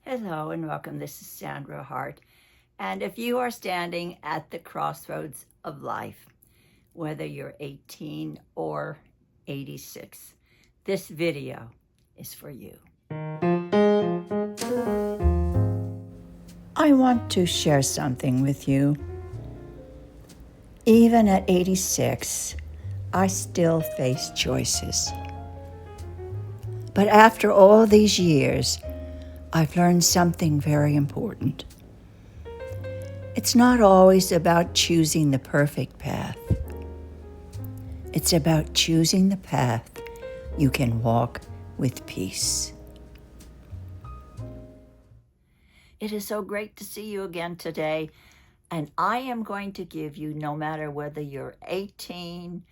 Hello and welcome. This is Sandra Hart. And if you are standing at the crossroads of life, whether you're 18 or 86, this video is for you. I want to share something with you. Even at 86, I still face choices. But after all these years, I've learned something very important. It's not always about choosing the perfect path. It's about choosing the path you can walk with peace. It is so great to see you again today, and I am going to give you, no matter whether you're 18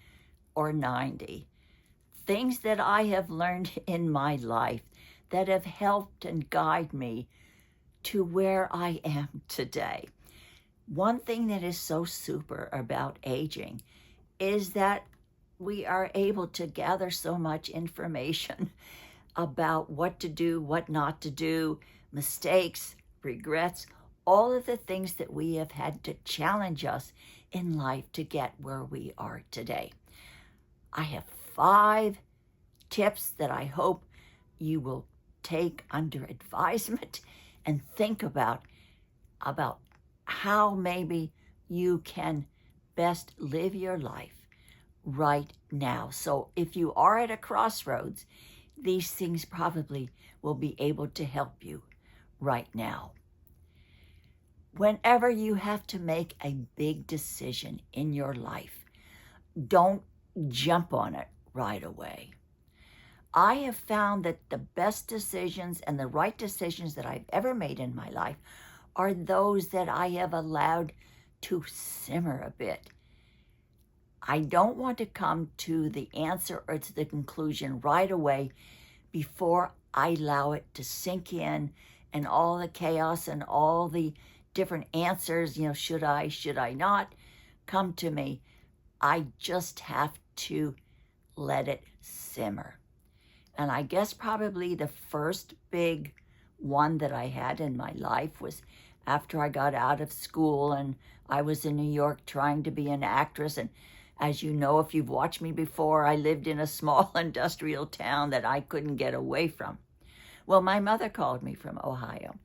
or 90, things that I have learned in my life that have helped and guided me to where I am today. One thing that is so super about aging is that we are able to gather so much information about what to do, what not to do, mistakes, regrets, all of the things that we have had to challenge us in life to get where we are today. I have 5 tips that I hope you will take under advisement and think about how maybe you can best live your life right now. So if you are at a crossroads, these things probably will be able to help you right now. Whenever you have to make a big decision in your life, don't jump on it right away. I have found that the best decisions and the right decisions that I've ever made in my life are those that I have allowed to simmer a bit. I don't want to come to the answer or to the conclusion right away before I allow it to sink in and all the chaos and all the different answers, should I not, come to me. I just have to let it simmer. And I guess probably the first big one that I had in my life was after I got out of school and I was in New York trying to be an actress. And as you know, if you've watched me before, I lived in a small industrial town that I couldn't get away from. Well, my mother called me from Ohio,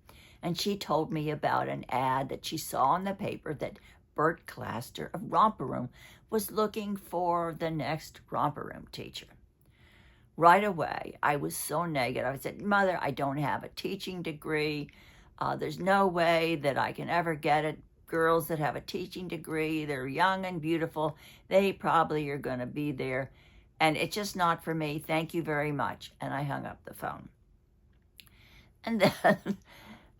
and she told me about an ad that she saw in the paper that Bert Claster of Romper Room was looking for the next Romper Room teacher. Right away, I was so negative. I said, Mother, I don't have a teaching degree. There's no way that I can ever get it. Girls that have a teaching degree, they're young and beautiful. They probably are going to be there. And it's just not for me. Thank you very much. And I hung up the phone. And then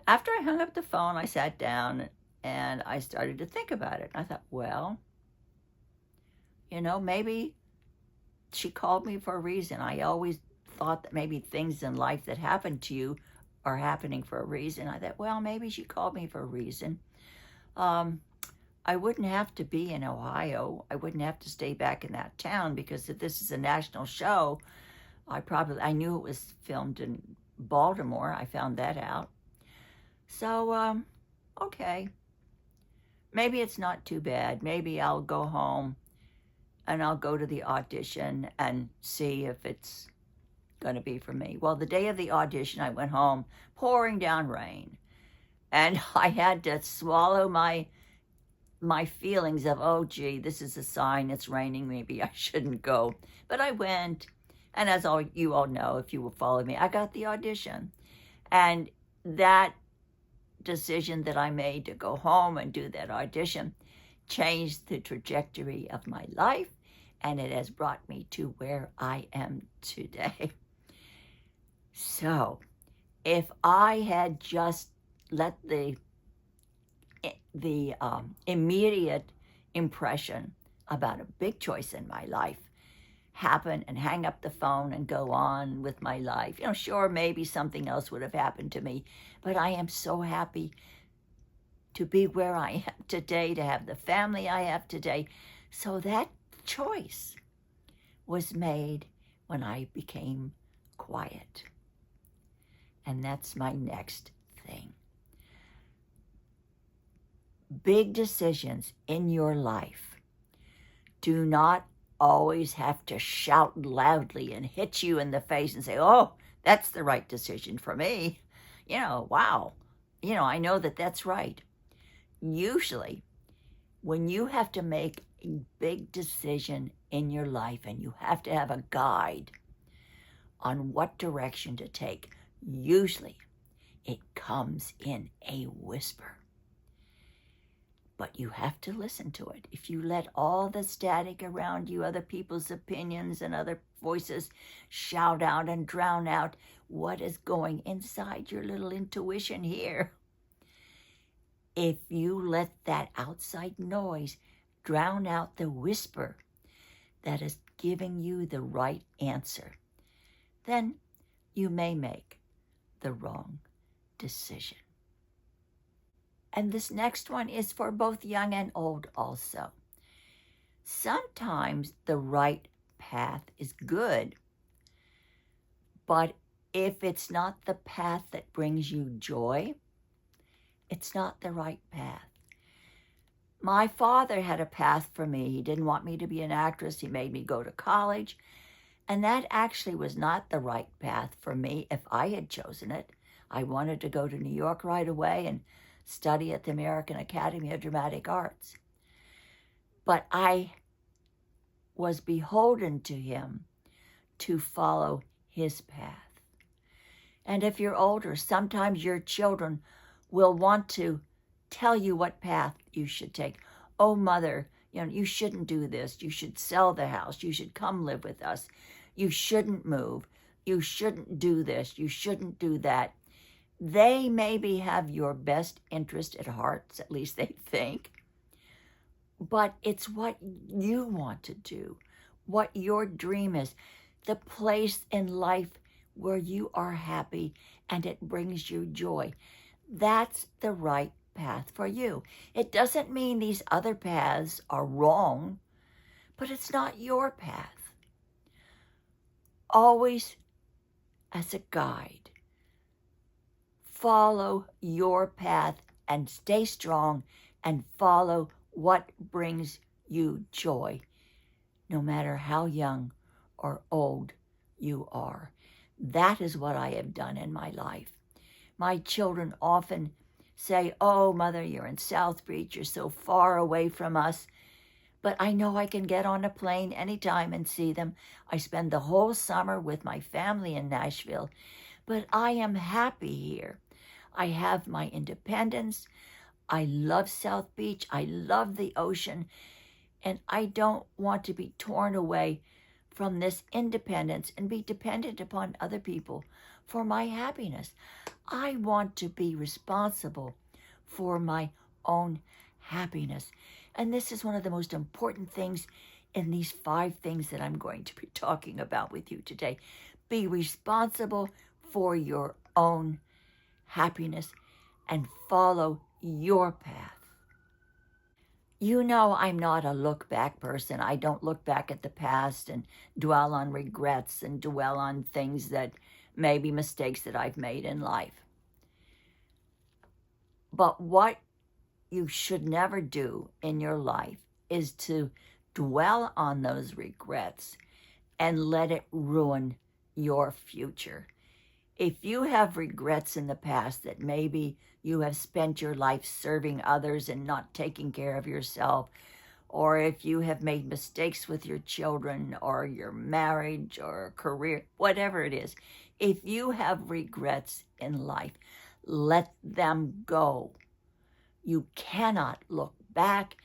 after I hung up the phone, I sat down and I started to think about it. I thought, well, maybe she called me for a reason. I always thought that maybe things in life that happen to you are happening for a reason. I thought, well, maybe she called me for a reason. I wouldn't have to be in Ohio. I wouldn't have to stay back in that town, because if this is a national show, I knew it was filmed in Baltimore. I found that out. So, okay. Maybe it's not too bad. Maybe I'll go home and I'll go to the audition and see if it's going to be for me. Well, the day of the audition, I went home, pouring down rain. And I had to swallow my feelings of, oh, gee, this is a sign it's raining. Maybe I shouldn't go. But I went. And as you all know, if you will follow me, I got the audition. And that decision that I made to go home and do that audition changed the trajectory of my life, and it has brought me to where I am today. So, if I had just let the immediate impression about a big choice in my life happen and hang up the phone and go on with my life, sure, maybe something else would have happened to me, but I am so happy to be where I am today, to have the family I have today. So that choice was made when I became quiet. And that's my next big decisions in your life do not always have to shout loudly and hit you in the face and say, oh, that's the right decision for me. Wow. I know that that's right. Usually, when you have to make a big decision in your life and you have to have a guide on what direction to take, usually it comes in a whisper. But you have to listen to it. If you let all the static around you, other people's opinions and other voices shout out and drown out what is going inside your little intuition here, if you let that outside noise drown out the whisper that is giving you the right answer, then you may make the wrong decision. And this next one is for both young and old also. Sometimes the right path is good, but if it's not the path that brings you joy, it's not the right path. My father had a path for me. He didn't want me to be an actress. He made me go to college. And that actually was not the right path for me if I had chosen it. I wanted to go to New York right away and study at the American Academy of Dramatic Arts. But I was beholden to him to follow his path. And if you're older, sometimes your children will want to tell you what path you should take. Oh, mother, you shouldn't do this. You should sell the house. You should come live with us. You shouldn't move. You shouldn't do this. You shouldn't do that. They maybe have your best interest at heart, at least they think. But it's what you want to do, what your dream is, the place in life where you are happy and it brings you joy. That's the right path for you. It doesn't mean these other paths are wrong, but it's not your path. Always, as a guide, follow your path and stay strong and follow what brings you joy, no matter how young or old you are. That is what I have done in my life. My children often say, oh, Mother, you're in South Beach, you're so far away from us. But I know I can get on a plane anytime and see them. I spend the whole summer with my family in Nashville. But I am happy here. I have my independence. I love South Beach. I love the ocean. And I don't want to be torn away from this independence and be dependent upon other people for my happiness. I want to be responsible for my own happiness. And this is one of the most important things in these 5 things that I'm going to be talking about with you today. Be responsible for your own happiness and follow your path. I'm not a look-back person. I don't look back at the past and dwell on regrets and dwell on things that may be mistakes that I've made in life. But what you should never do in your life is to dwell on those regrets and let it ruin your future. If you have regrets in the past that maybe you have spent your life serving others and not taking care of yourself, or if you have made mistakes with your children or your marriage or career, whatever it is, if you have regrets in life, let them go. You cannot look back,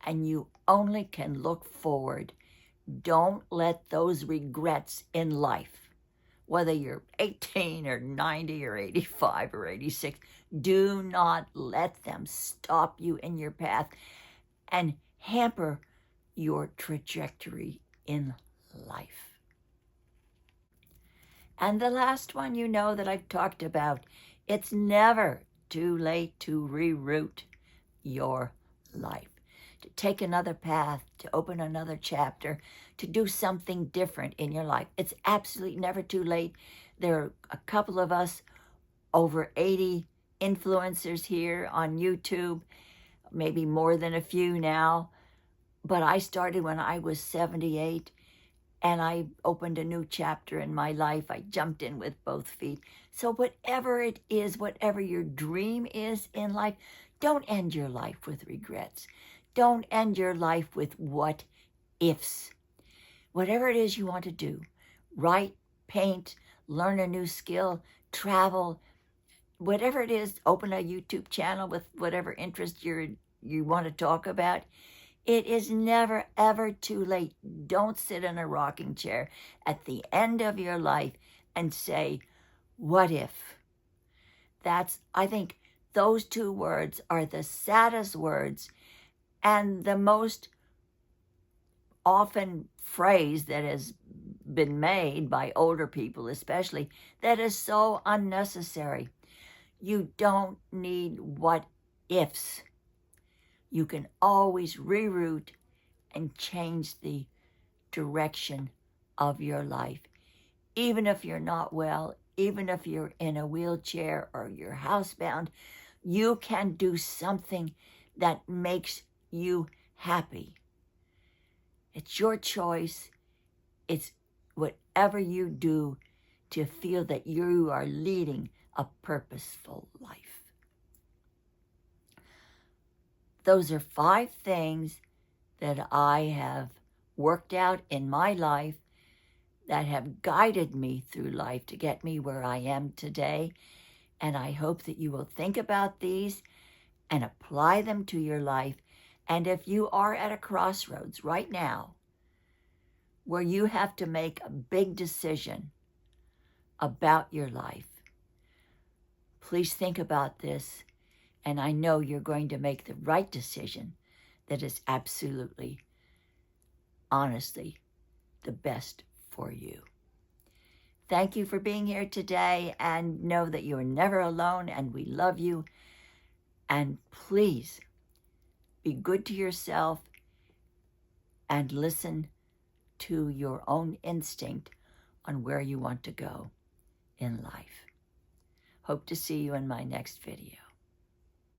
and you only can look forward. Don't let those regrets in life, whether you're 18 or 90 or 85 or 86, do not let them stop you in your path and hamper your trajectory in life. And the last one that I've talked about, it's never too late to reroute your life, to take another path, to open another chapter, to do something different in your life. It's absolutely never too late. There are a couple of us, over 80 influencers here on YouTube. maybe more than a few now, but I started when I was 78, and I opened a new chapter in my life. I jumped in with both feet. So whatever it is, whatever your dream is in life, don't end your life with regrets. Don't end your life with what ifs. Whatever it is you want to do, write, paint, learn a new skill, travel, whatever it is, open a YouTube channel with whatever interest you want to talk about. It is never, ever too late. Don't sit in a rocking chair at the end of your life and say, what if? I think those two words are the saddest words and the most often phrase that has been made by older people especially, that is so unnecessary. You don't need what ifs. You can always reroute and change the direction of your life. Even if you're not well, even if you're in a wheelchair or you're housebound, you can do something that makes you happy. It's your choice. It's whatever you do to feel that you are leading a purposeful life. Those are 5 things that I have worked out in my life that have guided me through life to get me where I am today. And I hope that you will think about these and apply them to your life. And if you are at a crossroads right now where you have to make a big decision about your life, please think about this. And I know you're going to make the right decision that is absolutely, honestly, the best for you. Thank you for being here today, and know that you are never alone, and we love you. And please be good to yourself and listen to your own instinct on where you want to go in life. Hope to see you in my next video.